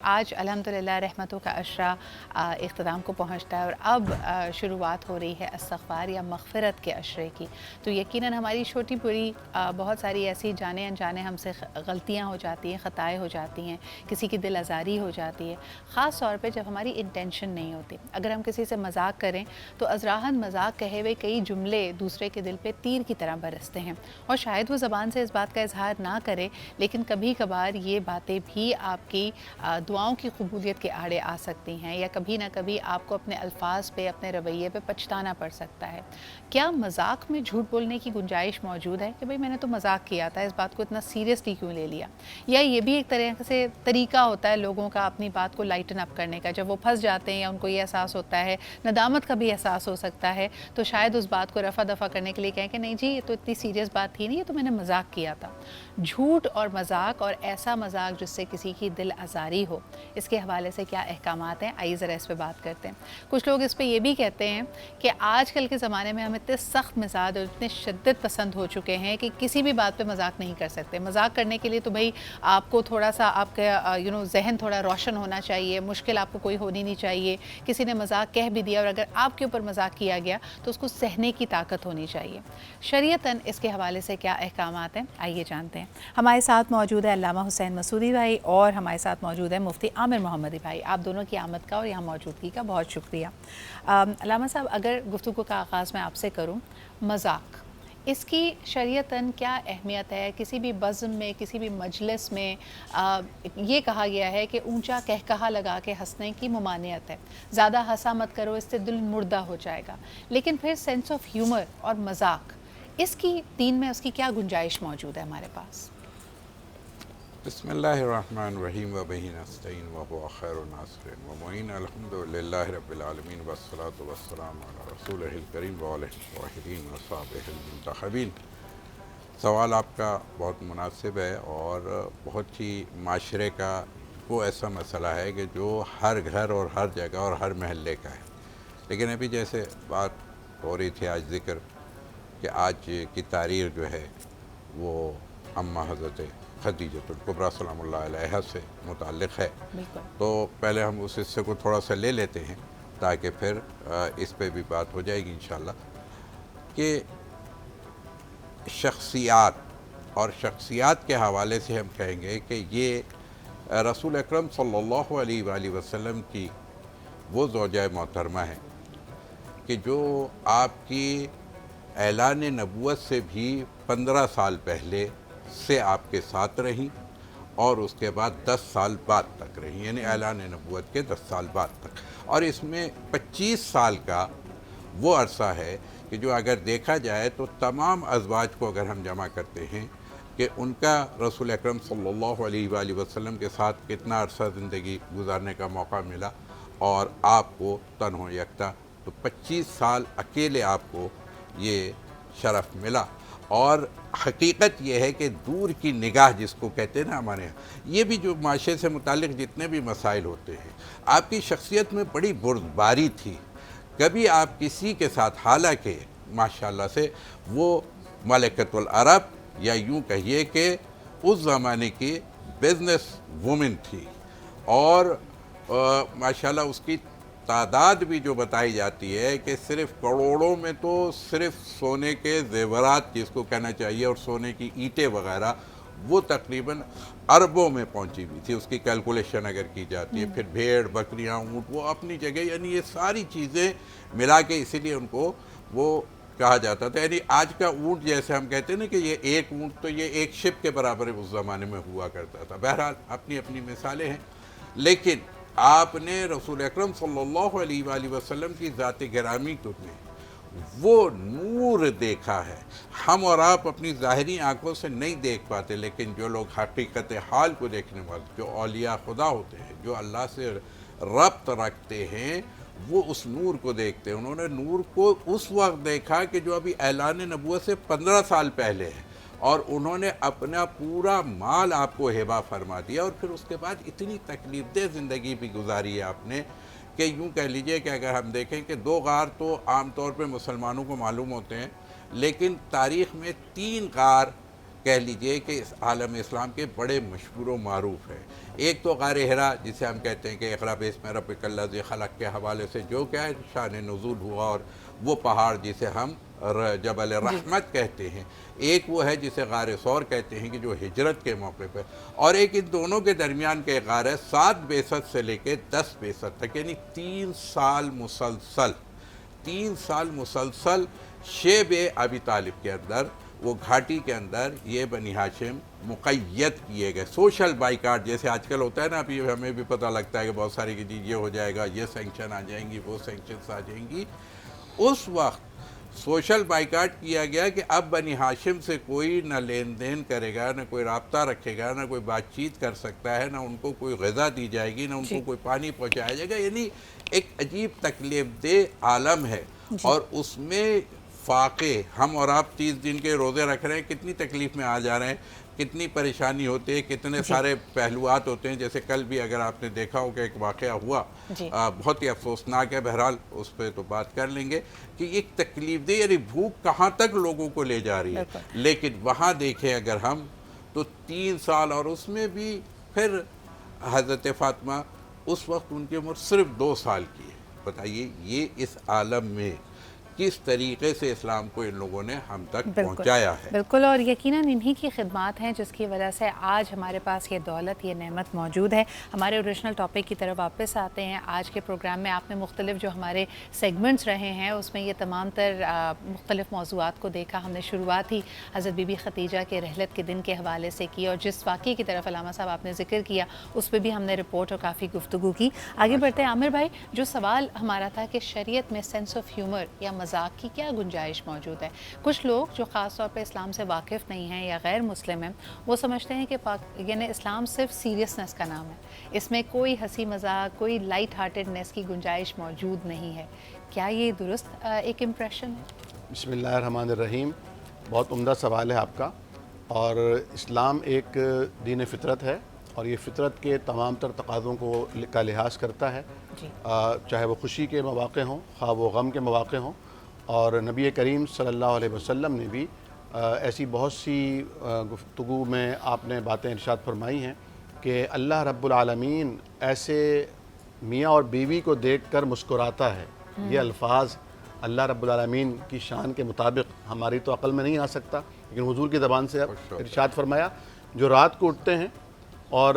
آج الحمدللہ رحمتوں کا عشرہ اختتام کو پہنچتا ہے اور اب شروعات ہو رہی ہے استغفار یا مغفرت کے عشرے کی۔ تو یقیناً ہماری چھوٹی بڑی بہت ساری ایسی جانے انجانے ہم سے غلطیاں ہو جاتی ہیں، خطائیں ہو جاتی ہیں، کسی کی دل آزاری ہو جاتی ہے، خاص طور پہ جب ہماری انٹینشن نہیں ہوتی۔ اگر ہم کسی سے مذاق کریں تو ازراہن مذاق کہے ہوئے کئی جملے دوسرے کے دل پہ تیر کی طرح برستے ہیں، اور شاید وہ زبان سے اس بات کا اظہار نہ کرے، لیکن کبھی کبھار یہ باتیں بھی آپ کی دعاؤں کی قبولیت کے آڑے آ سکتی ہیں، یا کبھی نہ کبھی آپ کو اپنے الفاظ پہ، اپنے رویے پہ پچھتانا پڑ سکتا ہے۔ کیا مذاق میں جھوٹ بولنے کی گنجائش موجود ہے کہ بھئی میں نے تو مذاق کیا تھا، اس بات کو اتنا سیریسلی کیوں لے لیا؟ یا یہ بھی ایک طرح سے طریقہ ہوتا ہے لوگوں کا اپنی بات کو لائٹن اپ کرنے کا، جب وہ پھنس جاتے ہیں یا ان کو یہ احساس ہوتا ہے، ندامت کا بھی احساس ہو سکتا ہے، تو شاید اس بات کو رفع دفع کرنے کے لیے کہیں کہ نہیں جی یہ تو اتنی سیریس بات تھی نہیں، یہ تو میں نے مذاق کیا تھا۔ جھوٹ اور مذاق، اور ایسا مذاق جس سے کسی کی دل آزاری ہو، اس کے حوالے سے کیا احکامات ہیں؟ آئیے ذرا اس پہ بات کرتے ہیں۔ کچھ لوگ اس پہ یہ بھی کہتے ہیں کہ آج کل کے زمانے میں ہم اتنے سخت مزاج اور اتنے شدت پسند ہو چکے ہیں کہ کسی بھی بات پہ مذاق نہیں کر سکتے۔ مذاق کرنے کے لیے تو بھئی آپ کو تھوڑا سا آپ کا ذہن تھوڑا روشن ہونا چاہیے، مشکل آپ کو کوئی ہونی نہیں چاہیے۔ کسی نے مذاق کہہ بھی دیا اور اگر آپ کے اوپر مذاق کیا گیا تو اس کو سہنے کی طاقت ہونی چاہیے۔ شریعتاً اس کے حوالے سے کیا احکامات ہیں؟ آئیے جانتے ہیں۔ ہمارے ساتھ موجود ہے علامہ حسین مسعودی بھائی، اور ہمارے ساتھ موجود ہے مفتی عامر محمدی بھائی۔ آپ دونوں کی آمد کا اور یہاں موجودگی کا بہت شکریہ۔ علامہ صاحب، اگر گفتگو کا آغاز میں آپ سے کروں، مذاق، اس کی شریعتاً کیا اہمیت ہے؟ کسی بھی بزم میں، کسی بھی مجلس میں یہ کہا گیا ہے کہ اونچا کہکہا لگا کے ہنسنے کی ممانعت ہے، زیادہ ہنسا مت کرو، اس سے دل مردہ ہو جائے گا، لیکن پھر سینس آف ہیومر اور مذاق، اس کی دین میں اس کی کیا گنجائش موجود ہے ہمارے پاس؟ بسم اللہ الرحمن الرحیم وبہ نستعین وهو خیر الناصرین ومعین الحمد للہ رب العالمین والصلاة والسلام علی رسولہ الکریم وآلہ الطاہرین وصحبہ المنتخبین۔ سوال آپ کا بہت مناسب ہے اور بہت ہی معاشرے کا وہ ایسا مسئلہ ہے کہ جو ہر گھر اور ہر جگہ اور ہر محلے کا ہے۔ لیکن ابھی جیسے بات ہو رہی تھی آج ذکر کہ آج کی تاریخ جو ہے وہ اماں حضرت خدیجۃ الکبریٰ سلام اللہ علیہا سے متعلق ہے، بالکل۔ تو پہلے ہم اس حصے کو تھوڑا سا لے لیتے ہیں تاکہ پھر اس پہ بھی بات ہو جائے گی انشاءاللہ۔ کہ شخصیات، اور شخصیات کے حوالے سے ہم کہیں گے کہ یہ رسول اکرم صلی اللہ علیہ وآلہ وسلم کی وہ زوجہ محترمہ ہے کہ جو آپ کی اعلان نبوت سے بھی 15 سال پہلے سے آپ کے ساتھ رہیں، اور اس کے بعد 10 سال بعد تک رہیں، یعنی اعلان نبوت کے 10 سال بعد تک، اور اس میں 25 سال کا وہ عرصہ ہے کہ جو اگر دیکھا جائے تو تمام ازواج کو اگر ہم جمع کرتے ہیں کہ ان کا رسول اکرم صلی اللہ علیہ وآلہ وسلم کے ساتھ کتنا عرصہ زندگی گزارنے کا موقع ملا، اور آپ کو تنہا یکتا، تو 25 سال اکیلے آپ کو یہ شرف ملا۔ اور حقیقت یہ ہے کہ دور کی نگاہ جس کو کہتے ہیں نا ہمارے یہاں، یہ بھی جو معاشرے سے متعلق جتنے بھی مسائل ہوتے ہیں، آپ کی شخصیت میں بڑی بردباری تھی۔ کبھی آپ کسی کے ساتھ، حالانکہ ماشاءاللہ سے وہ ملکۃ العرب، یا یوں کہیے کہ اس زمانے کی بزنس وومن تھی، اور ماشاءاللہ اس کی تعداد بھی جو بتائی جاتی ہے کہ صرف کروڑوں میں تو صرف سونے کے زیورات جس کو کہنا چاہیے اور سونے کی اینٹیں وغیرہ، وہ تقریباً اربوں میں پہنچی ہوئی تھی، اس کی کیلکولیشن اگر کی جاتی ہے۔ پھر بھیڑ، بکریاں، اونٹ، وہ اپنی جگہ، یعنی یہ ساری چیزیں ملا کے اسی لیے ان کو وہ کہا جاتا تھا۔ یعنی آج کا اونٹ جیسے ہم کہتے ہیں نا کہ یہ ایک اونٹ تو یہ ایک شپ کے برابر اس زمانے میں ہوا کرتا تھا۔ بہرحال اپنی اپنی مثالیں ہیں، لیکن آپ نے رسول اکرم صلی اللہ علیہ وآلہ وسلم کی ذات گرامی کو میں وہ نور دیکھا ہے۔ ہم اور آپ اپنی ظاہری آنکھوں سے نہیں دیکھ پاتے، لیکن جو لوگ حقیقت حال کو دیکھنے والے، جو اولیاء خدا ہوتے ہیں، جو اللہ سے ربط رکھتے ہیں، وہ اس نور کو دیکھتے ہیں۔ انہوں نے نور کو اس وقت دیکھا کہ جو ابھی اعلان نبوت سے 15 سال پہلے ہے، اور انہوں نے اپنا پورا مال آپ کو ہبہ فرما دیا، اور پھر اس کے بعد اتنی تکلیف دہ زندگی بھی گزاری ہے آپ نے کہ یوں کہہ لیجئے کہ اگر ہم دیکھیں کہ 2 غار تو عام طور پہ مسلمانوں کو معلوم ہوتے ہیں، لیکن تاریخ میں 3 غار کہہ لیجئے کہ اس عالم اسلام کے بڑے مشہور و معروف ہیں. ایک تو غار حرا جسے ہم کہتے ہیں کہ اقرا باسم ربک الذی خلق کے حوالے سے جو کیا ہے شان نزول ہوا, اور وہ پہاڑ جسے ہم جبل رحمت کہتے ہیں. ایک وہ ہے جسے غار ثور کہتے ہیں کہ جو ہجرت کے موقع پہ, اور ایک ان دونوں کے درمیان کے غار ہے 7 بعثت سے لے کے 10 بعثت تک, یعنی 3 سال مسلسل شیب ابی طالب کے اندر, وہ گھاٹی کے اندر یہ بنی ہاشم مقید کیے گئے. سوشل بائیکاٹ جیسے آج کل ہوتا ہے نا, ابھی ہمیں بھی پتہ لگتا ہے کہ بہت ساری چیز یہ ہو جائے گا, یہ سینکشن آ جائیں گی, وہ سینکشنز آ جائیں گی. اس وقت سوشل بائیکاٹ کیا گیا کہ اب بنی ہاشم سے کوئی نہ لین دین کرے گا, نہ کوئی رابطہ رکھے گا, نہ کوئی بات چیت کر سکتا ہے, نہ ان کو کوئی غذا دی جائے گی, نہ ان کو کوئی پانی پہنچایا جائے گا. یعنی ایک عجیب تکلیف دہ عالم ہے. اور اس میں فاقے ہم اور آپ 30 دن کے روزے رکھ رہے ہیں, کتنی تکلیف میں آ جا رہے ہیں, کتنی پریشانی ہوتی ہے, کتنے سارے پہلوات ہوتے ہیں. جیسے کل بھی اگر آپ نے دیکھا ہو کہ ایک واقعہ ہوا, بہت ہی افسوسناک ہے, بہرحال اس پہ تو بات کر لیں گے کہ ایک تکلیف دہ, یعنی بھوک کہاں تک لوگوں کو لے جا رہی ہے. لیکن وہاں دیکھیں اگر ہم تو 3 سال, اور اس میں بھی پھر حضرت فاطمہ اس وقت ان کی عمر صرف 2 سال کی ہے. بتائیے یہ اس عالم میں کس طریقے سے اسلام کو ان لوگوں نے ہم تک پہنچایا ہے. بالکل, اور یقیناً انہی کی خدمات ہیں جس کی وجہ سے آج ہمارے پاس یہ دولت, یہ نعمت موجود ہے. ہمارے اوریجنل ٹاپک کی طرف واپس آتے ہیں. آج کے پروگرام میں آپ نے مختلف جو ہمارے سیگمنٹس رہے ہیں اس میں یہ تمام تر مختلف موضوعات کو دیکھا. ہم نے شروعات ہی حضرت بی بی خدیجہ کے رحلت کے دن کے حوالے سے کی, اور جس واقعے کی طرف علامہ صاحب آپ نے ذکر کیا اس پہ بھی ہم نے رپورٹ اور کافی گفتگو کی. آگے بڑھتے ہیں عامر بھائی, جو سوال ہمارا تھا کہ شریعت میں سینس آف ہیومر یا مذاق کی کیا گنجائش موجود ہے. کچھ لوگ جو خاص طور پہ اسلام سے واقف نہیں ہیں یا غیر مسلم ہیں, وہ سمجھتے ہیں کہ یعنی اسلام صرف سیریسنس کا نام ہے, اس میں کوئی ہنسی مذاق, کوئی لائٹ ہارٹڈنس کی گنجائش موجود نہیں ہے. کیا یہ درست ایک امپریشن ہے؟ بسم اللہ الرحمن الرحیم. بہت عمدہ سوال ہے آپ کا. اور اسلام ایک دین فطرت ہے, اور یہ فطرت کے تمام تر تقاضوں کا لحاظ کرتا ہے, چاہے وہ خوشی کے مواقع ہوں, خواہ وہ غم کے مواقع ہوں. اور نبی کریم صلی اللہ علیہ وسلم نے بھی ایسی بہت سی گفتگو میں آپ نے باتیں ارشاد فرمائی ہیں کہ اللہ رب العالمین ایسے میاں اور بیوی کو دیکھ کر مسکراتا ہے. یہ الفاظ اللہ رب العالمین کی شان کے مطابق ہماری تو عقل میں نہیں آ سکتا, لیکن حضور کی زبان سے ارشاد فرمایا جو رات کو اٹھتے ہیں اور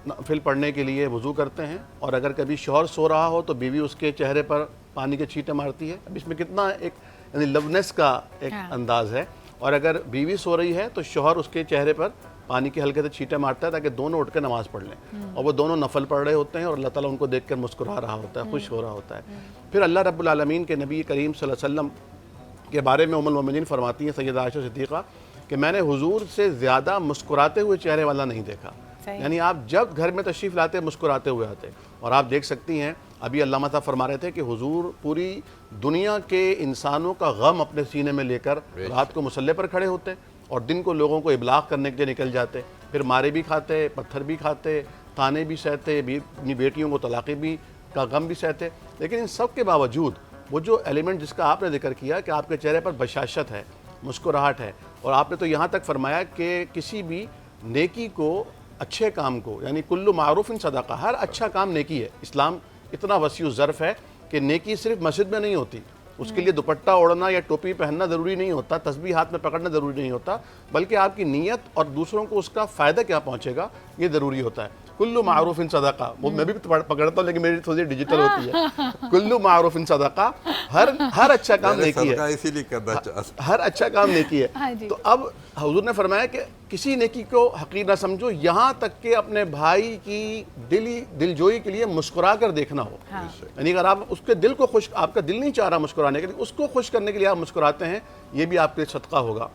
نفل پڑھنے کے لیے وضو کرتے ہیں, اور اگر کبھی شوہر سو رہا ہو تو بیوی اس کے چہرے پر پانی کے چھینٹے مارتی ہے. اب اس میں کتنا ایک یعنی لونیس کا ایک انداز ہے. اور اگر بیوی سو رہی ہے تو شوہر اس کے چہرے پر پانی کے ہلکے سے چھینٹے مارتا ہے تاکہ دونوں اٹھ کے نماز پڑھ لیں, اور وہ دونوں نفل پڑھ رہے ہوتے ہیں اور اللہ تعالیٰ ان کو دیکھ کر مسکرا رہا ہوتا ہے, خوش ہو رہا ہوتا ہے. پھر اللہ رب العالمین کے نبی کریم صلی اللہ علیہ وسلم کے بارے میں ام المومنین فرماتی ہیں سیدہ عائشہ صدیقہ کہ میں نے حضور سے زیادہ مسکراتے ہوئے چہرے والا نہیں دیکھا. یعنی آپ جب گھر میں تشریف لاتے مسکراتے ہوئے آتے. اور آپ دیکھ سکتی ہیں ابھی علامہ صاحب فرما رہے تھے کہ حضور پوری دنیا کے انسانوں کا غم اپنے سینے میں لے کر رات کو مصلی پر کھڑے ہوتے اور دن کو لوگوں کو ابلاغ کرنے کے لیے نکل جاتے. پھر مارے بھی کھاتے, پتھر بھی کھاتے, تانے بھی سہتے, اپنی بیٹیوں کو طلاقیں بھی کا غم بھی سہتے. لیکن ان سب کے باوجود وہ جو ایلیمنٹ جس کا آپ نے ذکر کیا کہ آپ کے چہرے پر بشاشت ہے, مسکراہٹ ہے, اور آپ نے تو یہاں تک فرمایا کہ کسی بھی نیکی کو, اچھے کام کو, یعنی کل معروف صدقہ, ہر اچھا کام نیکی ہے. اسلام اتنا وسیع ظرف ہے کہ نیکی صرف مسجد میں نہیں ہوتی, اس کے لیے دوپٹہ اوڑھنا یا ٹوپی پہننا ضروری نہیں ہوتا, تسبیح ہاتھ میں پکڑنا ضروری نہیں ہوتا, بلکہ آپ کی نیت اور دوسروں کو اس کا فائدہ کیا پہنچے گا یہ ضروری ہوتا ہے. کل معروف صدقہ, وہ میں بھی پکڑتا ہوں لیکن میری تھوڑی ڈیجیٹل ہوتی ہے. کل معروف صدقہ, ہر اچھا کام نیکی ہے, اسی لیے کرنا چاہتا, ہر اچھا کام نیکی ہے. تو اب حضور نے فرمایا کہ کسی نیکی کو حقیر نہ سمجھو, یہاں تک کہ اپنے بھائی کی دلجوئی کے لیے مسکرا کر دیکھنا ہو. یعنی اگر آپ اس کے دل کو خوش, آپ کا دل نہیں چاہ رہا مسکرانے کے لیے, اس کو خوش کرنے کے لیے آپ مسکراتے ہیں, یہ بھی آپ کے لیے صدقہ ہوگا.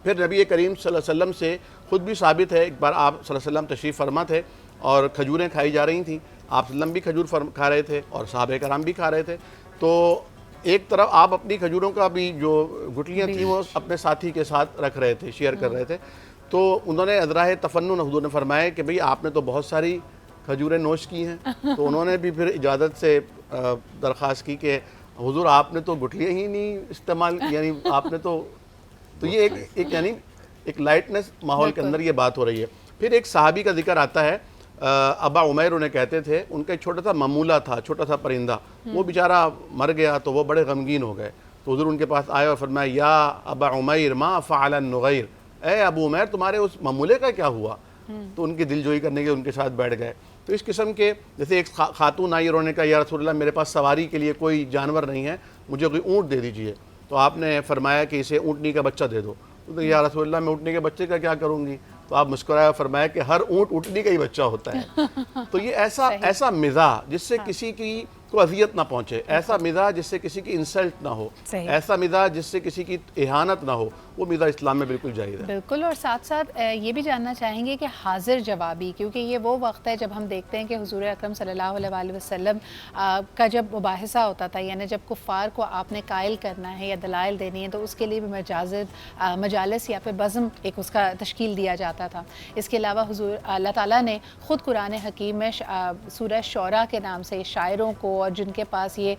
پھر نبی کریم صلی اللہ علیہ وسلم سے خود بھی ثابت ہے, ایک بار آپ صلی اللہ علیہ وسلم تشریف فرما تھے اور کھجوریں کھائی جا رہی تھیں, آپ صلی اللہ علیہ وسلم بھی کھجور کھا رہے تھے اور صحابہ کرام بھی کھا رہے تھے. تو ایک طرف آپ اپنی کھجوروں کا بھی جو گٹلیاں تھیں وہ اپنے ساتھی کے ساتھ رکھ رہے تھے, شیئر کر رہے تھے. تو انہوں نے ادراہ تفنن حضور نے فرمایا کہ بھئی آپ نے تو بہت ساری کھجوریں نوش کی ہیں. تو انہوں نے بھی پھر اجازت سے درخواست کی کہ حضور آپ نے تو گٹلیاں ہی نہیں استعمال, یعنی آپ نے تو یہ ایک یعنی ایک لائٹنس ماحول کے اندر یہ بات ہو رہی ہے. پھر ایک صحابی کا ذکر آتا ہے, ابا عمیر انہیں کہتے تھے, ان کا ایک چھوٹا سا ممولہ تھا, چھوٹا سا پرندہ, وہ بیچارہ مر گیا تو وہ بڑے غمگین ہو گئے. تو حضور ان کے پاس آئے اور فرمایا یا ابا عمیر ما فعل النغیر, اے ابو عمیر تمہارے اس ممولے کا کیا ہوا؟ تو ان کی دل جوئی کرنے کے ان کے ساتھ بیٹھ گئے. تو اس قسم کے, جیسے ایک خاتون آئی اور انہوں نے کہا یا رسول اللہ میرے پاس سواری کے لیے کوئی جانور نہیں ہے, مجھے کوئی اونٹ دے دیجئے. تو آپ نے فرمایا کہ اسے اونٹنی کا بچہ دے دو. تو یا رسول اللہ میں اونٹنی کے بچے کا کیا کروں گی؟ تو آپ مسکرایا اور فرمایا کہ ہر اونٹ اونٹنی کا ہی بچہ ہوتا ہے. تو یہ ایسا مزاح جس سے کسی کی کو اذیت نہ پہنچے, ایسا مزاح جس سے کسی کی انسلٹ نہ ہو, ایسا مزاح جس سے کسی کی اہانت نہ ہو, وہ مزاح اسلام میں بالکل جائز ہے. بالکل. اور ساتھ ساتھ یہ بھی جاننا چاہیں گے کہ حاضر جوابی, کیونکہ یہ وہ وقت ہے جب ہم دیکھتے ہیں کہ حضور اکرم صلی اللہ علیہ وآلہ وسلم کا جب مباحثہ ہوتا تھا, یعنی جب کفار کو آپ نے قائل کرنا ہے یا دلائل دینی ہے تو اس کے لیے بھی مجالس یا پھر بزم ایک اس کا تشکیل دیا جاتا تھا. اس کے علاوہ حضور اللہ تعالیٰ نے خود قرآن حکیم میں سورہ شعراء کے نام سے شاعروں کو اور جن کے پاس یہ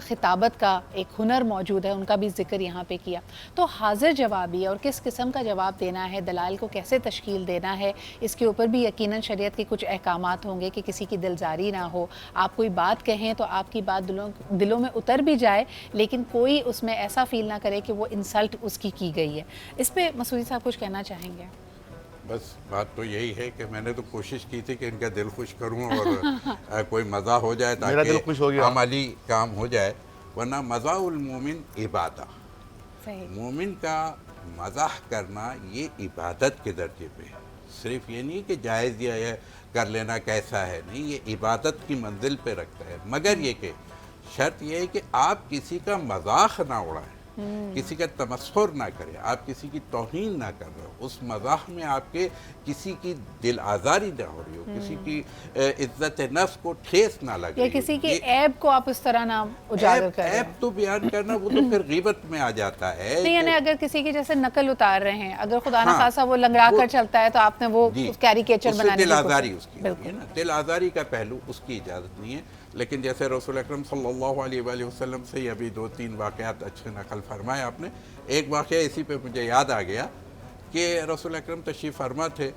خطابت کا ایک ہنر موجود ہے ان کا بھی ذکر یہاں پہ کیا. تو حاضر جوابی اور کس قسم کا جواب دینا ہے, دلائل کو کیسے تشکیل دینا ہے, اس کے اوپر بھی یقیناً شریعت کے کچھ احکامات ہوں گے کہ کسی کی دلزاری نہ ہو. آپ کوئی بات کہیں تو آپ کی بات دلوں میں اتر بھی جائے لیکن کوئی اس میں ایسا فیل نہ کرے کہ وہ انسلٹ اس کی گئی ہے. اس پہ مسعودی صاحب کچھ کہنا چاہیں گے؟ بس بات تو یہی ہے کہ میں نے تو کوشش کی تھی کہ ان کا دل خوش کروں اور کوئی مزہ ہو جائے تاکہ عملی کام ہو جائے, ورنہ مزاح المومن عبادہ, مومن کا مزاح کرنا یہ عبادت کے درجے پہ ہے. صرف یہ نہیں کہ جائز یا کر لینا کیسا ہے, نہیں, یہ عبادت کی منزل پہ رکھتا ہے. مگر یہ کہ شرط یہ ہے کہ آپ کسی کا مذاق نہ اڑائیں, کسی کا تمسخر نہ کریں, آپ کسی کی توہین نہ کر رہے ہو, اس مزاح میں آپ کے کسی کی دل آزاری نہ ہو رہی ہو, کسی کی عزت نفس کو ٹھیس نہ لگ رہی ہو, یا کسی کے عیب کو آپ اس طرح نہ اجاگر کریں. عیب تو بیان کرنا وہ تو پھر غیبت میں آ جاتا ہے. نہیں, یعنی اگر کسی کی جیسے نقل اتار رہے ہیں, اگر خدا نہ خاصا وہ لنگڑا کر چلتا ہے تو آپ نے وہ کیریکیچر بنانے کی دل آزاری اس کی ہے نا, دل آزاری کا پہلو اس کی اجازت نہیں ہے. لیکن جیسے رسول اکرم صلی اللہ علیہ وآلہ وسلم سے ابھی 2-3 واقعات اچھے نقل فرمائے آپ نے. ایک واقعہ اسی پہ مجھے یاد آ گیا کہ رسول اکرم تشریف فرما تھے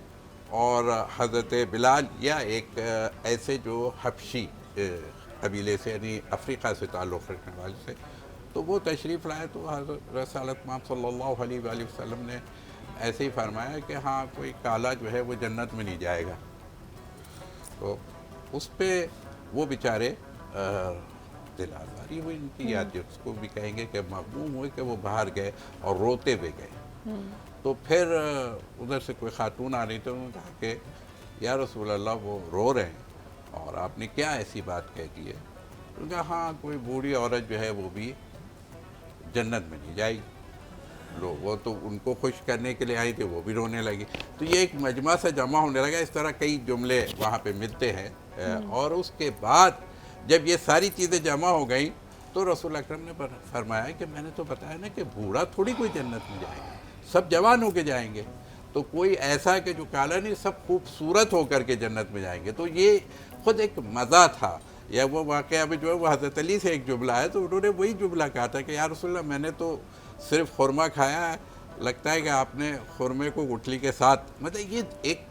اور حضرت بلال یا ایک ایسے جو حبشی قبیلے سے یعنی افریقہ سے تعلق رکھنے والے سے, تو وہ تشریف لائے تو حضرت رسالت مآب صلی اللہ علیہ وآلہ وسلم نے ایسے ہی فرمایا کہ ہاں کوئی کالا جو ہے وہ جنت میں نہیں جائے گا. تو اس پہ وہ بیچارے دل آزاری ہوئی ان کی, یاد اس کو بھی کہیں گے کہ مغموم ہوئے کہ وہ باہر گئے اور روتے ہوئے گئے. تو پھر ادھر سے کوئی خاتون آ رہی تھی, انہوں نے کہا کہ یا رسول اللہ وہ رو رہے ہیں اور آپ نے کیا ایسی بات کہہ دی ہے؟ انہوں نے کہا ہاں کوئی بوڑھی عورت جو ہے وہ بھی جنت میں نہیں جائے گی. وہ تو ان کو خوش کرنے کے لیے آئی تھی, وہ بھی رونے لگی. تو یہ ایک مجمع سے جمع ہونے لگا. اس طرح کئی جملے وہاں پہ ملتے ہیں. اور اس کے بعد جب یہ ساری چیزیں جمع ہو گئیں تو رسول اکرم نے فرمایا کہ میں نے تو بتایا نا کہ بوڑھا تھوڑی کوئی جنت میں جائے گا, سب جوان ہو کے جائیں گے. تو کوئی ایسا کہ جو کالا نہیں, سب خوبصورت ہو کر کے جنت میں جائیں گے. تو یہ خود ایک مزہ تھا. یا وہ واقعہ بھی جو ہے وہ حضرت علی سے ایک جملہ ہے, تو انہوں نے وہی جملہ کہا تھا کہ یا رسول اللہ میں نے تو صرف خورمہ کھایا ہے, لگتا ہے کہ آپ نے خورمے کو گٹھلی کے ساتھ, مطلب یہ ایک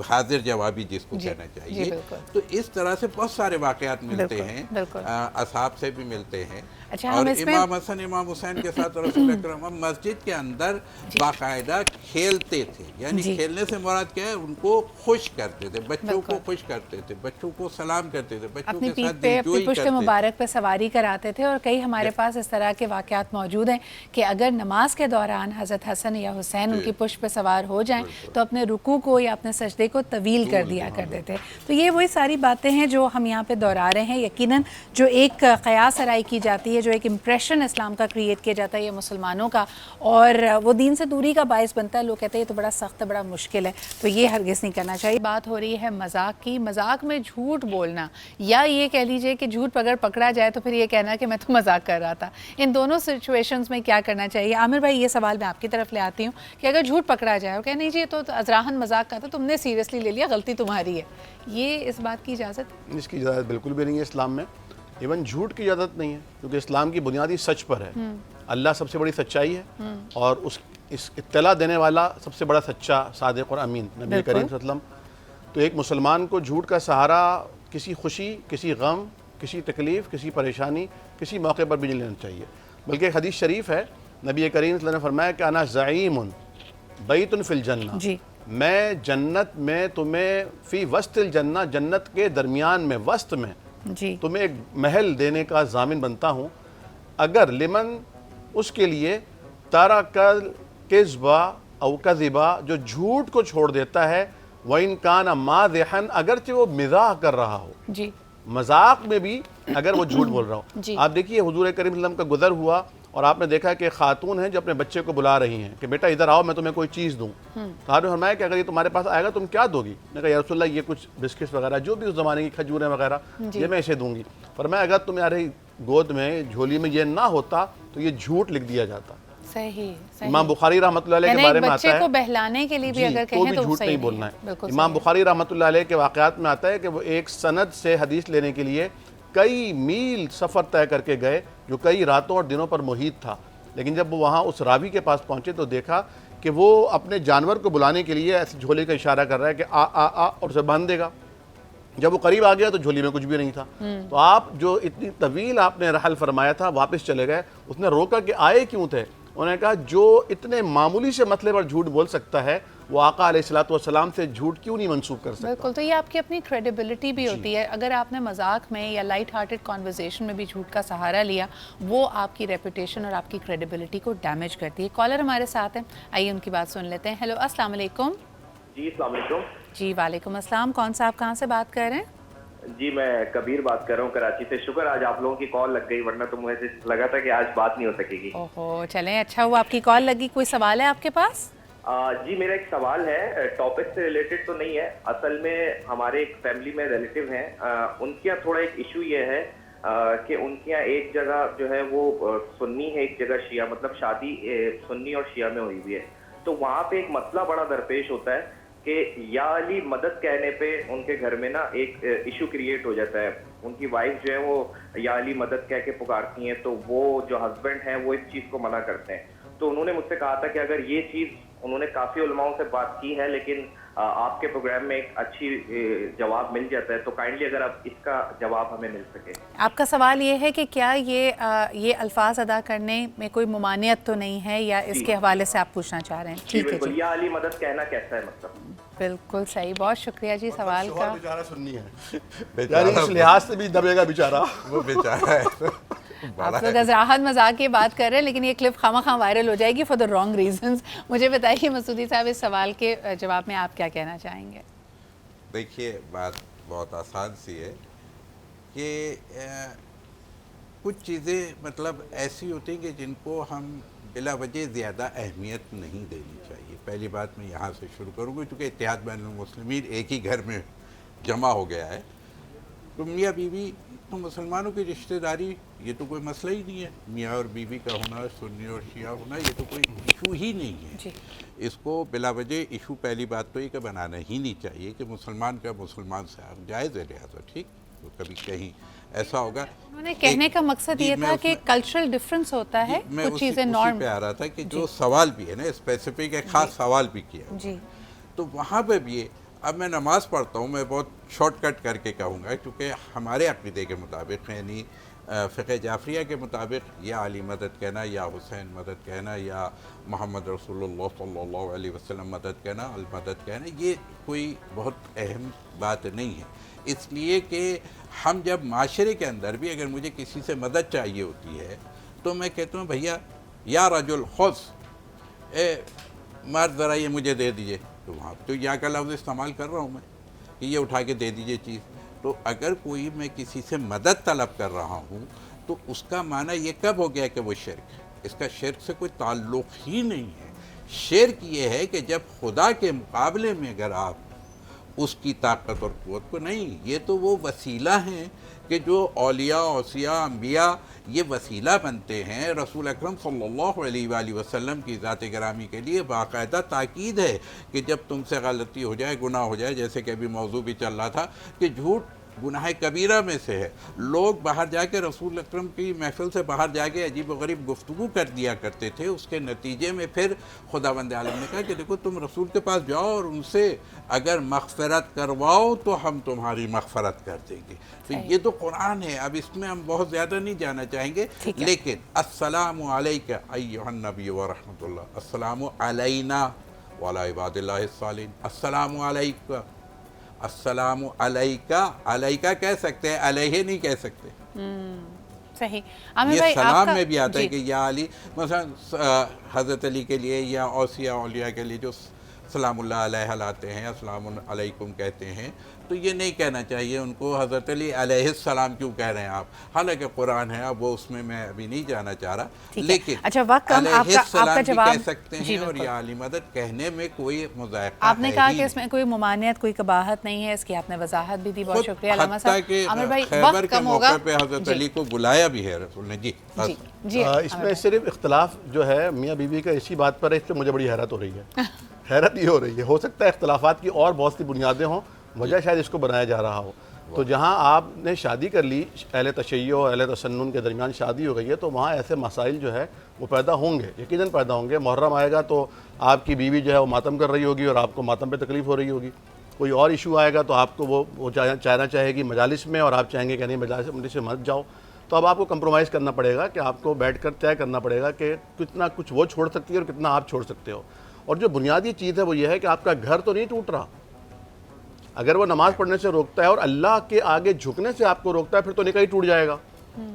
حاضر جوابی جس کو کہنا چاہیے. تو اس طرح سے بہت سارے واقعات ملتے ہیں, اصحاب سے بھی ملتے ہیں. اور امام حسن امام حسین کے ساتھ رسول اکرم مسجد کے اندر باقاعدہ کھیلتے تھے. یعنی کھیلنے سے مراد کیا ہے, ان کو خوش کرتے تھے, بچوں کو خوش کرتے تھے, بچوں کو سلام کرتے تھے, بچوں کے ساتھ دلجوئی کرتے تھے, پشت مبارک پہ سواری کراتے تھے. اور کئی ہمارے پاس اس طرح کے واقعات موجود ہیں کہ اگر نماز کے دوران حضرت حسن یا حسین ان کی پشت پہ سوار ہو جائیں تو اپنے رکوع کو یا اپنے سجدے کو طویل کر دیا کرتے تھے. تو یہ وہی ساری باتیں ہیں جو ہم یہاں پہ دہرا رہے ہیں. یقیناً جو ایک قیاس آرائی کی جاتی ہے, جو ایک امپریشن اسلام کا کریٹ کیا جاتا ہے یہ مسلمانوں کا, اور وہ دین سے دوری کا باعث بنتا ہے. لوگ کہتے ہیں یہ تو بڑا سخت ہے, بڑا مشکل ہے, تو یہ ہرگز نہیں کرنا چاہیے. بات ہو رہی ہے مذاق کی. مذاق میں جھوٹ بولنا, یا یہ کہہ لیجئے کہ جھوٹ اگر پکڑا جائے تو پھر یہ کہنا کہ میں تو مذاق کر رہا تھا. ان دونوں سچویشنز میں کیا کرنا چاہیے؟ عامر بھائی, یہ سوال میں آپ کی طرف لے آتی ہوں کہ اگر جھوٹ پکڑا جائے اور کہ نہیں جی یہ تو ازراہن مذاق کا تھا, تم نے سیریسلی لے لیا, غلطی تمہاری ہے, یہ اس بات کی اجازت؟ اس کی اجازت بالکل بھی نہیں ہے اسلام میں. ایون جھوٹ کی اجازت نہیں ہے, کیونکہ اسلام کی بنیادی سچ پر ہے. اللہ سب سے بڑی سچائی ہے, اور اس اطلاع دینے والا سب سے بڑا سچا صادق اور امین نبی کریم صلی اللہ علیہ وسلم. تو ایک مسلمان کو جھوٹ کا سہارا کسی خوشی، کسی غم، کسی تکلیف، کسی پریشانی، کسی موقع پر بھی نہیں لینا چاہیے. بلکہ ایک حدیث شریف ہے، نبی کریم صلی اللہ علیہ وسلم نے فرمایا کہ انا زعیم بیت فی الجنہ، جی میں جنت میں تمہیں فی وسط الجنہ، جنت کے درمیان میں، وسط میں جی تمہیں ایک محل دینے کا ضامن بنتا ہوں، اگر لمن اس کے لیے ترک الکذب او کذبا، جو جھوٹ کو چھوڑ دیتا ہے، وَإِن كَانَ مَازِحًا، اگرچہ وہ مزاح کر رہا ہو، جی مذاق میں بھی اگر وہ جھوٹ بول رہا ہو. جی. آپ دیکھیے حضور کریم صلی اللہ علیہ وسلم کا گزر ہوا اور آپ نے دیکھا کہ خاتون ہیں جو اپنے بچے کو بلا رہی ہیں کہ بیٹا ادھر آؤ میں تمہیں کوئی چیز دوں. تو آپ نے فرمایا کہ اگر یہ تمہارے پاس آئے گا تم کیا دو گی؟ میں کہا یا رسول اللہ یہ کچھ بسکٹس وغیرہ جو بھی اس زمانے کی کھجوریں وغیرہ یہ میں اسے دوں گی. فرمایا اگر تمہاری گود میں جھولی میں یہ نہ ہوتا تو یہ جھوٹ لکھ دیا جاتا. صحیح صحیح. امام بخاری رحمۃ اللہ علیہ کے بارے میں آتا بچے ہے کو بہلانے کے لیے بھی اگر تو کہیں بھی تو جھوٹ صحیح نہیں بولنا ہے. بالکل امام بخاری رحمۃ اللہ علیہ کے واقعات میں آتا ہے کہ وہ ایک سند سے حدیث لینے کے لیے کئی میل سفر طے کر کے گئے جو کئی راتوں اور دنوں پر محیط تھا. لیکن جب وہ وہاں اس راوی کے پاس پہنچے تو دیکھا کہ وہ اپنے جانور کو بلانے کے لیے ایسے جھولے کا اشارہ کر رہا ہے کہ آ آ آ اور اسے باندھ دے گا. جب وہ قریب آ گیا تو جھولی میں کچھ بھی نہیں تھا. تو آپ جو اتنی طویل آپ نے رحل فرمایا تھا واپس چلے گئے. اس نے روکا کہ آئے کیوں تھے؟ انہوں نے کہا جو اتنے معمولی سے مسئلے پر جھوٹ بول سکتا ہے وہ آقا علیہ الصلوۃ والسلام سے جھوٹ کیوں نہیں منسوب کر سکتا؟ بالکل. تو یہ آپ کی اپنی کریڈیبلٹی بھی ہوتی ہے. اگر آپ نے مذاق میں یا لائٹ ہارٹڈ کانورزیشن میں بھی جھوٹ کا سہارا لیا وہ آپ کی ریپوٹیشن اور آپ کی کریڈیبلٹی کو ڈیمیج کرتی ہے. کالر ہمارے ساتھ ہیں, آئیے ان کی بات سن لیتے ہیں. ہیلو السلام علیکم. جی السلام علیکم. جی وعلیکم السلام. کون صاحب کہاں سے بات کر رہے ہیں؟ جی میں کبیر بات کر رہا ہوں کراچی سے. شکر آج آپ لوگوں کی کال لگ گئی ورنہ تو مجھے لگا تھا کہ آج بات نہیں ہو سکے گی. اوہو چلیں اچھا ہوا آپ کی کال لگی. کوئی سوال ہے آپ کے پاس؟ جی میرا ایک سوال ہے, ٹاپک سے ریلیٹڈ تو نہیں ہے. اصل میں ہمارے ایک فیملی میں ریلیٹیو ہیں, ان کے یہاں تھوڑا ایک ایشو یہ ہے کہ ان کے یہاں ایک جگہ جو ہے وہ سنی ہے, ایک جگہ شیعہ, مطلب شادی سنی اور شیعہ میں ہوئی ہوئی ہے. تو وہاں پہ ایک مسئلہ بڑا درپیش ہوتا ہے کہ یا علی مدد کہنے پہ ان کے گھر میں نا ایک ایشو کریٹ ہو جاتا ہے. ان کی وائف جو ہے وہ یا علی مدد کہہ کے پکارتی ہیں تو وہ جو ہسبینڈ ہیں وہ اس چیز کو منع کرتے ہیں. تو انہوں نے مجھ سے کہا تھا کہ اگر یہ چیز, انہوں نے کافی علماؤں سے بات کی ہے لیکن آپ کے پروگرام میں ایک اچھی جواب مل جاتا ہے, تو کائنڈلی اگر آپ اس کا جواب ہمیں مل سکے. آپ کا سوال یہ ہے کہ کیا یہ الفاظ ادا کرنے میں کوئی ممانعت تو نہیں ہے, یا اس کے حوالے سے آپ پوچھنا چاہ رہے ہیں؟ جی بالکل, یا علی مدد کہنا کیسا ہے مطلب؟ بالکل صحیح, بہت شکریہ جی سوال کا. بیچارہ سننی ہے یعنی اس لحاظ سے بھی دبے گا بیچارہ, وہ بیچارہ ہے. آپ لوگ ازراحت مذاق کی بات کر رہے ہیں لیکن یہ کلپ خواہ وائرل ہو جائے گی فار دا رانگ ریزنز. مجھے بتائیے مسعودی صاحب اس سوال کے جواب میں آپ کیا کہنا چاہیں گے؟ دیکھیے بات بہت آسان سی ہے کہ کچھ چیزیں مطلب ایسی ہوتی ہیں کہ جن کو ہم بلا وجہ زیادہ اہمیت نہیں دینی چاہیے. پہلی بات میں یہاں سے شروع کروں گی, چونکہ اتحاد بین المسلمین ایک ہی گھر میں جمع ہو گیا ہے. تو میاں بیوی تو مسلمانوں کی رشتہ داری یہ تو کوئی مسئلہ ہی نہیں ہے. میاں اور بیوی کا ہونا, سنی اور شیعہ ہونا, یہ تو کوئی ایشو ہی نہیں ہے. اس کو بلا وجہ ایشو پہلی بات تو یہ کہ بنانا ہی نہیں چاہیے کہ مسلمان کا مسلمان سے جائز ہے لہٰذا ٹھیک. تو کبھی کہیں ایسا ہوگا. انہوں نے کہنے کا مقصد یہ تھا کہ کلچرل ڈفرینس ہوتا ہے, کچھ چیزیں نارم. پہ آ رہا تھا کہ جو سوال بھی ہے نا اسپیسیفک ایک خاص سوال بھی کیا جی, تو وہاں پہ بھی اب میں نماز پڑھتا ہوں, میں بہت شارٹ کٹ کر کے کہوں گا کیونکہ ہمارے عقیدے کے مطابق یعنی فقہ جعفریہ کے مطابق یا علی مدد کہنا, یا حسین مدد کہنا, یا محمد رسول اللہ صلی اللہ علیہ وسلم مدد کہنا, المدد کہنا, یہ کوئی بہت اہم بات نہیں ہے. اس لیے کہ ہم جب معاشرے کے اندر بھی اگر مجھے کسی سے مدد چاہیے ہوتی ہے تو میں کہتا ہوں بھیا یا رجل خذ, مرد ذرا یہ مجھے دے دیجئے. تو وہاں تو یا کا لفظ استعمال کر رہا ہوں میں کہ یہ اٹھا کے دے دیجئے چیز. تو اگر کوئی میں کسی سے مدد طلب کر رہا ہوں تو اس کا معنی یہ کب ہو گیا کہ وہ شرک ہے؟ اس کا شرک سے کوئی تعلق ہی نہیں ہے. شرک یہ ہے کہ جب خدا کے مقابلے میں اگر آپ اس کی طاقت اور قوت کو نہیں, یہ تو وہ وسیلہ ہیں کہ جو اولیاء, اوصیاء, انبیاء یہ وسیلہ بنتے ہیں. رسول اکرم صلی اللہ علیہ وآلہ وسلم کی ذات گرامی کے لیے باقاعدہ تاکید ہے کہ جب تم سے غلطی ہو جائے, گناہ ہو جائے, جیسے کہ ابھی موضوع بھی چل رہا تھا کہ جھوٹ گناہ کبیرہ میں سے ہے۔ لوگ باہر جا کے رسول اکرم کی محفل سے باہر جا کے عجیب و غریب گفتگو کر دیا کرتے تھے، اس کے نتیجے میں پھر خداوند عالم نے کہا کہ دیکھو تم رسول کے پاس جاؤ اور ان سے اگر مغفرت کرواؤ تو ہم تمہاری مغفرت کر دیں گے۔ تو یہ تو قرآن ہے، اب اس میں ہم بہت زیادہ نہیں جانا چاہیں گے، لیکن السلام علیکہ ایھا النبی ورحمۃ اللہ، السلام علینا وعلی عباد اللہ الصالحین، السلام علیکہ، السلام علیکہ، علیکہ کہہ سکتے ہیں، علیہ نہیں کہہ سکتے۔ صحیح۔ عامر یہ بھائی سلام میں بھی آتا ہے کہ یا علی، مثلا حضرت علی کے لیے یا اوصیاء اولیاء کے لیے جو سلام اللہ علیہ لاتے ہیں، السلام علیکم کہتے ہیں، تو یہ نہیں کہنا چاہیے ان کو حضرت علی علیہ السلام کیوں کہہ رہے ہیں آپ، حالانکہ قرآن ہے، اب وہ اس میں ابھی نہیں جانا چاہ رہا، لیکن اچھا وقت کم، علیہ السلام بھی جواب کہہ سکتے ہیں اور یا علی مدد کہنے میں کوئی مذائقہ آپ نے کہا کہ اس میں کوئی ممانعت، کوئی قباحت نہیں ہے، اس کی آپ نے وضاحت بھی دی، بہت شکریہ علامہ صاحب۔ حتیٰ کہ عامر بھائی خیبر وقت کے کم ہوگا، موقع پہ حضرت علی کو بلایا بھی ہے رسول نے۔ جی اس میں صرف اختلاف جو ہے میاں بیوی کا اسی بات پر ہے، اس پہ مجھے بڑی حیرت ہو رہی ہے۔ حیرت یہ ہو رہی ہے، ہو سکتا ہے اختلافات کی اور بہت سی بنیادیں ہوں، وجہ شاید اس کو بنایا جا رہا ہو۔ تو جہاں آپ نے شادی کر لی، اہل تشیع اور اہل تسنن کے درمیان شادی ہو گئی ہے، تو وہاں ایسے مسائل جو ہے وہ پیدا ہوں گے، یقیناً پیدا ہوں گے۔ محرم آئے گا تو آپ کی بیوی جو ہے وہ ماتم کر رہی ہوگی اور آپ کو ماتم پہ تکلیف ہو رہی ہوگی۔ کوئی اور ایشو آئے گا تو آپ کو وہ چاہنا چاہے گی مجالس میں، اور آپ چاہیں گے کہ نہیں مجالس سے مت جاؤ، تو اب آپ کو کمپرومائز کرنا پڑے گا کہ آپ کو بیٹھ کر طے کرنا پڑے گا کہ کتنا کچھ وہ چھوڑ سکتی ہے اور کتنا آپ چھوڑ سکتے ہو۔ اور جو بنیادی چیز ہے وہ یہ ہے کہ آپ کا گھر تو نہیں ٹوٹ رہا۔ اگر وہ نماز پڑھنے سے روکتا ہے اور اللہ کے آگے جھکنے سے آپ کو روکتا ہے، پھر تو نکاح ہی ٹوٹ جائے گا۔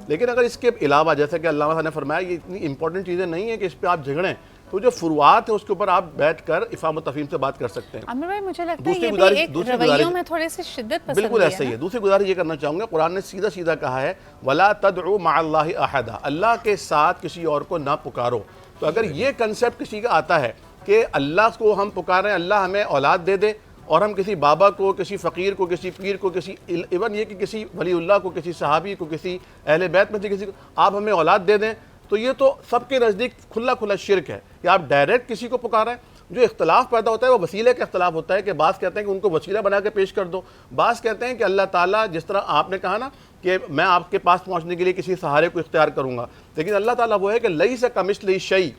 لیکن اگر اس کے علاوہ، جیسا کہ علامہ صاحب نے فرمایا، یہ اتنی امپورٹنٹ چیزیں نہیں ہیں کہ اس پہ آپ جھگڑیں، تو جو فروعات ہیں اس کے اوپر آپ بیٹھ کر افہام و تفہیم سے بات کر سکتے ہیں۔ عامر بھائی مجھے لگتا ہے یہ بھی ایک رویوں میں تھوڑے سے شدت پسند ہے۔ بالکل ایسا ہی ہے۔ دوسری گزارش یہ کرنا چاہوں گا، قرآن نے سیدھا سیدھا کہا ہے وَلَا تَدْعُوا مَعَ اللَّهِ أَحَدًا، اللہ کے ساتھ کسی اور کو نہ پکارو۔ تو اگر یہ کنسیپٹ کسی کا آتا ہے کہ اللہ کو ہم پکاریں، اللہ ہمیں اولاد دے دے، اور ہم کسی بابا کو، کسی فقیر کو، کسی پیر کو، کسی ایون یہ کہ کسی ولی اللہ کو، کسی صحابی کو، کسی اہل بیت میں سے کسی کو آپ ہمیں اولاد دے دیں، تو یہ تو سب کے نزدیک کھلا کھلا شرک ہے کہ آپ ڈائریکٹ کسی کو پکاریں۔ جو اختلاف پیدا ہوتا ہے وہ وسیلے کا اختلاف ہوتا ہے کہ بعض کہتے ہیں کہ ان کو وسیلہ بنا کے پیش کر دو، بعض کہتے ہیں کہ اللہ تعالیٰ، جس طرح آپ نے کہا نا کہ میں آپ کے پاس پہنچنے کے لیے کسی سہارے کو اختیار کروں گا، لیکن اللہ تعالیٰ وہ ہے کہ لیس کمثلہ شیء،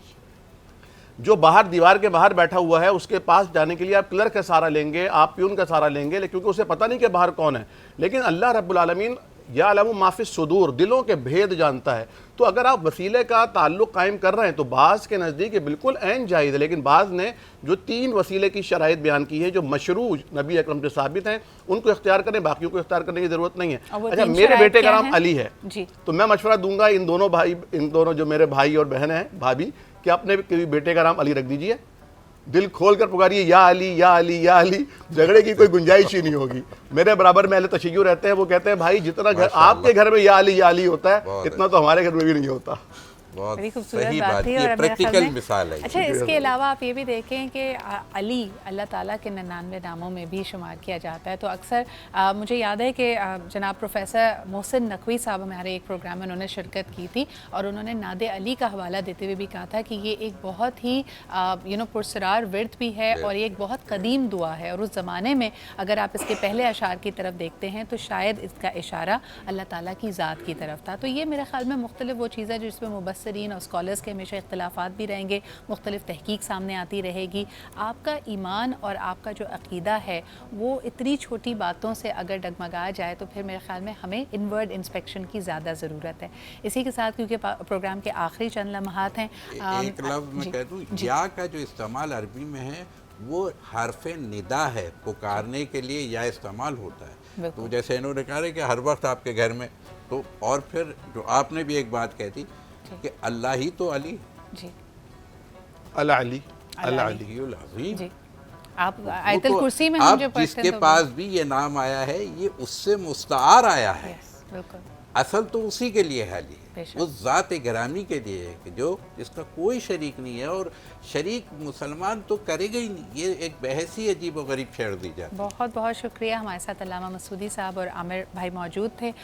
جو باہر دیوار کے باہر بیٹھا ہوا ہے، اس کے پاس جانے کے لیے آپ کلرک کا سہارا لیں گے، آپ پیون کا سہارا لیں گے، کیونکہ اسے پتہ نہیں کہ باہر کون ہے۔ لیکن اللہ رب العالمین یعلم ما فی الصدور، دلوں کے بھید جانتا ہے۔ تو اگر آپ وسیلے کا تعلق قائم کر رہے ہیں تو بعض کے نزدیک یہ بالکل عین جائز ہے، لیکن بعض نے جو 3 وسیلے کی شرائط بیان کی ہے جو مشروع نبی اکرم سے ثابت ہیں، ان کو اختیار کریں، باقیوں کو اختیار کرنے کی ضرورت نہیں ہے۔ اچھا، میرے بیٹے کا نام علی ہے، تو میں مشورہ دوں گا ان دونوں جو میرے بھائی اور بہن ہیں، بھابھی، کہ اپنے بیٹے کا نام علی رکھ دیجئے، دل کھول کر پکاریے یا علی یا علی یا علی، جھگڑے کی کوئی گنجائش ہی نہیں ہوگی۔ میرے برابر میں اہل تشیع رہتے ہیں، وہ کہتے ہیں بھائی جتنا آپ کے گھر میں یا علی ہوتا ہے اتنا تو ہمارے گھر میں بھی نہیں ہوتا۔ بڑی خوبصورت بات تھی اور پریکٹیکل مثال ہے۔ اچھا، اس کے علاوہ آپ یہ بھی دیکھیں کہ علی اللہ تعالیٰ کے 99 ناموں میں بھی شمار کیا جاتا ہے۔ تو اکثر مجھے یاد ہے کہ جناب پروفیسر محسن نقوی صاحب ہمارے ایک پروگرام میں انہوں نے شرکت کی تھی اور انہوں نے ناد علی کا حوالہ دیتے ہوئے بھی کہا تھا کہ یہ ایک بہت ہی پرسرار ورد بھی ہے اور یہ ایک بہت قدیم دعا ہے، اور اس زمانے میں اگر آپ اس کے پہلے اشعار کی طرف دیکھتے ہیں تو شاید اس کا اشارہ اللہ تعالیٰ کی ذات کی طرف تھا۔ تو یہ میرے خیال میں مختلف وہ چیز ہے جس میں مبصرین اور اسکالرس کے ہمیشہ اختلافات بھی رہیں گے، مختلف تحقیق سامنے آتی رہے گی۔ آپ کا ایمان اور آپ کا جو عقیدہ ہے وہ اتنی چھوٹی باتوں سے اگر ڈگمگا جائے تو پھر میرے خیال میں ہمیں انورڈ انسپیکشن کی زیادہ ضرورت ہے۔ اسی کے ساتھ کیونکہ پروگرام کے آخری چند لمحات ہیں، ایک لفظ میں کہہ دوں، یا کا جو استعمال عربی میں ہے وہ حرف ندا ہے، پکارنے کے لیے یا استعمال ہوتا ہے۔ تو جیسے انہوں نے کہا ہے کہ ہر وقت آپ کے گھر میں، تو اور پھر جو آپ نے بھی ایک بات کہتی کہ اللہ ہی تو علی، جی العلی العلی العظیم، جی آپ آیت الکرسی میں ہم جو پڑھتے ہیں، جس کے پاس بھی یہ نام آیا ہے یہ اس سے مستعار آیا ہے، بالکل اصل تو اسی کے لیے ہے علی، اس ذات گرامی کے لیے ہے کہ جو جس کا کوئی شریک نہیں ہے، اور شریک مسلمان تو کرے گا ہی نہیں، یہ ایک بحث ہی عجیب و غریب چھیڑ دی جاتی ہے۔ بہت بہت شکریہ، ہمارے ساتھ علامہ مسعودی صاحب اور عامر بھائی موجود تھے